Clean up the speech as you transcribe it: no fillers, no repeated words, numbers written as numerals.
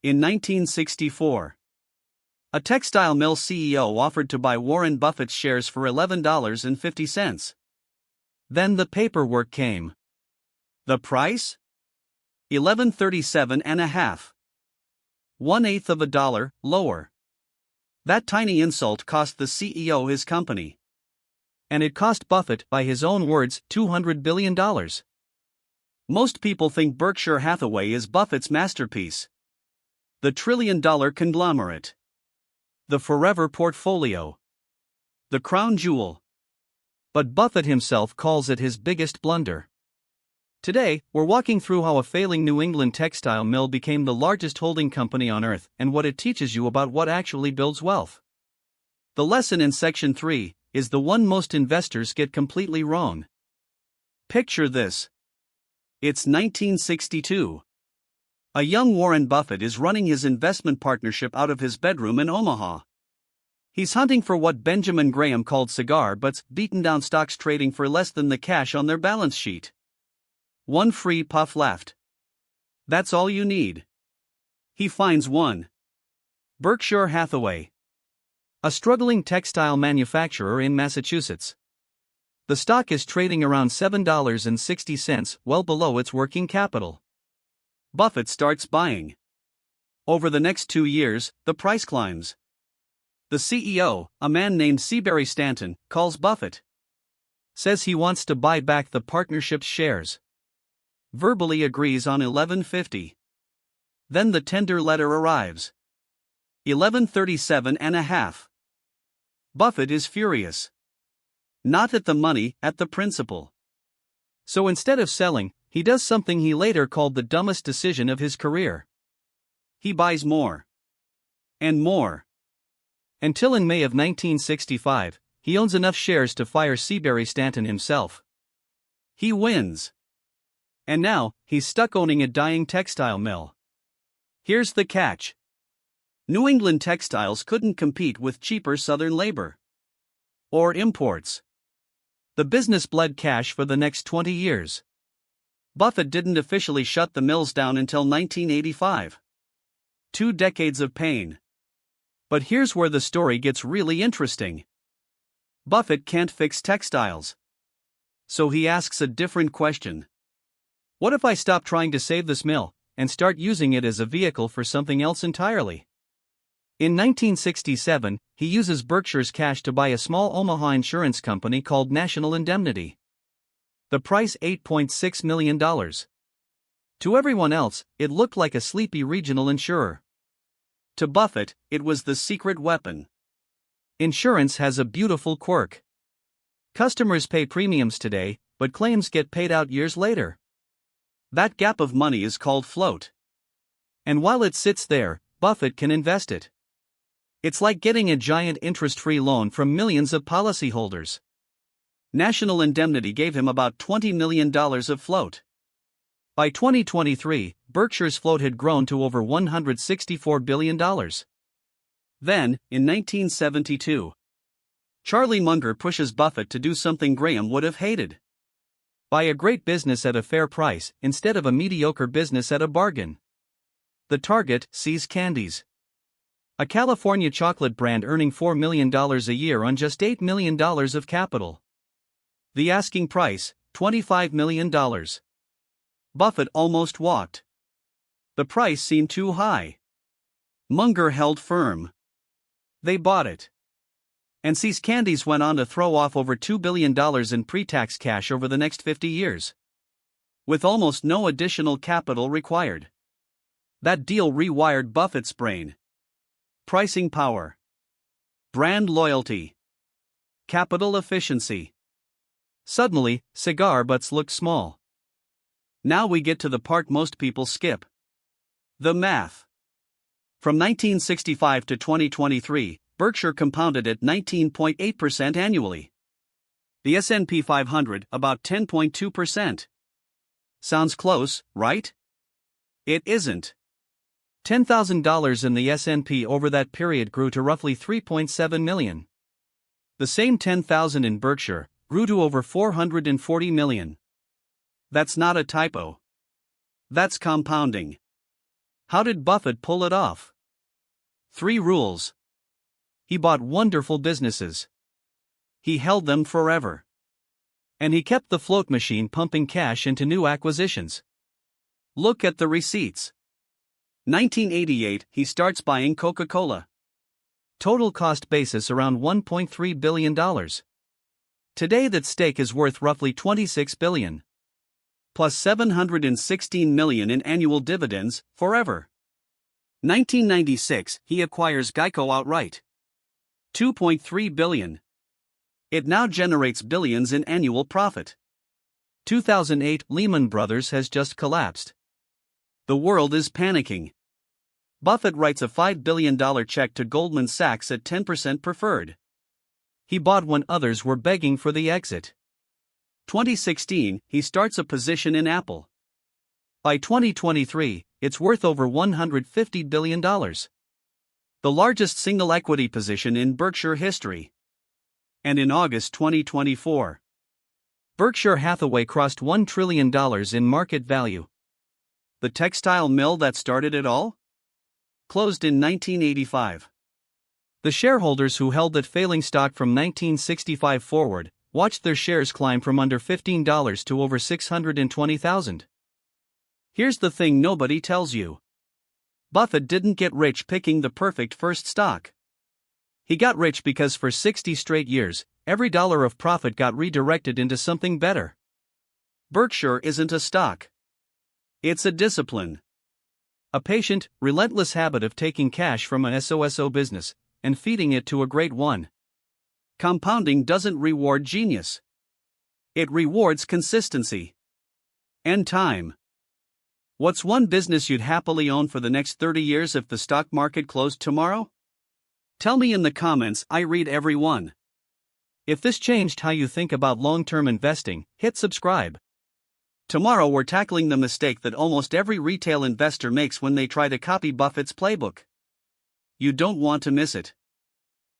In 1964, a textile mill CEO offered to buy Warren Buffett's shares for $11.50. Then the paperwork came. The price? $11.37.5. 1/8 of a dollar lower. That tiny insult cost the CEO his company. And it cost Buffett, by his own words, $200 billion. Most people think Berkshire Hathaway is Buffett's masterpiece. The trillion-dollar conglomerate. The forever portfolio. The crown jewel. But Buffett himself calls it his biggest blunder. Today, we're walking through how a failing New England textile mill became the largest holding company on earth and what it teaches you about what actually builds wealth. The lesson in Section 3 is the one most investors get completely wrong. Picture this. It's 1962. A young Warren Buffett is running his investment partnership out of his bedroom in Omaha. He's hunting for what Benjamin Graham called cigar butts, beaten down stocks trading for less than the cash on their balance sheet. One free puff left. That's all you need. He finds one. Berkshire Hathaway. A struggling textile manufacturer in Massachusetts. The stock is trading around $7.60, well below its working capital. Buffett starts buying. Over the next 2 years, the price climbs. The CEO, a man named Seabury Stanton, calls Buffett. Says he wants to buy back the partnership's shares. Verbally agrees on $11.50. Then the tender letter arrives. $11.37.5. Buffett is furious. Not at the money, at the principle. So instead of selling, he does something he later called the dumbest decision of his career. He buys more. And more. Until in May of 1965, he owns enough shares to fire Seabury Stanton himself. He wins. And now, he's stuck owning a dying textile mill. Here's the catch. New England textiles couldn't compete with cheaper southern labor. Or imports. The business bled cash for the next 20 years. Buffett didn't officially shut the mills down until 1985. 2 decades of pain. But here's where the story gets really interesting. Buffett can't fix textiles. So he asks a different question. What if I stop trying to save this mill, and start using it as a vehicle for something else entirely? In 1967, he uses Berkshire's cash to buy a small Omaha insurance company called National Indemnity. The price $8.6 million. To everyone else, it looked like a sleepy regional insurer. To Buffett, it was the secret weapon. Insurance has a beautiful quirk. Customers pay premiums today, but claims get paid out years later. That gap of money is called float. And while it sits there, Buffett can invest it. It's like getting a giant interest-free loan from millions of policyholders. National Indemnity gave him about $20 million of float. By 2023, Berkshire's float had grown to over $164 billion. Then, in 1972, Charlie Munger pushes Buffett to do something Graham would have hated. Buy a great business at a fair price, instead of a mediocre business at a bargain. The target, See's Candies. A California chocolate brand earning $4 million a year on just $8 million of capital. The asking price, $25 million. Buffett almost walked. The price seemed too high. Munger held firm. They bought it. And See's Candies went on to throw off over $2 billion in pre-tax cash over the next 50 years. With almost no additional capital required. That deal rewired Buffett's brain. Pricing power. Brand loyalty. Capital efficiency. Suddenly, cigar butts looked small. Now we get to the part most people skip. The math. From 1965 to 2023, Berkshire compounded at 19.8% annually. The S&P 500 about 10.2%. Sounds close, right? It isn't. $10,000 in the S&P over that period grew to roughly $3.7 million. The same $10,000 in Berkshire grew to over $440 million. That's not a typo. That's compounding. How did Buffett pull it off? 3 rules. He bought wonderful businesses. He held them forever. And he kept the float machine pumping cash into new acquisitions. Look at the receipts. 1988, he starts buying Coca-Cola. Total cost basis around $1.3 billion. Today that stake is worth roughly $26 billion. Plus $716 million in annual dividends, forever. 1996, he acquires Geico outright. $2.3 billion. It now generates billions in annual profit. 2008, Lehman Brothers has just collapsed. The world is panicking. Buffett writes a $5 billion check to Goldman Sachs at 10% preferred. He bought when others were begging for the exit. 2016, he starts a position in Apple. By 2023, it's worth over $150 billion. The largest single equity position in Berkshire history. And in August 2024, Berkshire Hathaway crossed $1 trillion in market value. The textile mill that started it all? Closed in 1985. The shareholders who held that failing stock from 1965 forward watched their shares climb from under $15 to over $620,000. Here's the thing nobody tells you. Buffett didn't get rich picking the perfect first stock. He got rich because for 60 straight years, every dollar of profit got redirected into something better. Berkshire isn't a stock. It's a discipline. A patient, relentless habit of taking cash from an SOSO business and feeding it to a great one. Compounding doesn't reward genius. It rewards consistency. And time. What's one business you'd happily own for the next 30 years if the stock market closed tomorrow? Tell me in the comments, I read every one. If this changed how you think about long-term investing, hit subscribe. Tomorrow we're tackling the mistake that almost every retail investor makes when they try to copy Buffett's playbook. You don't want to miss it.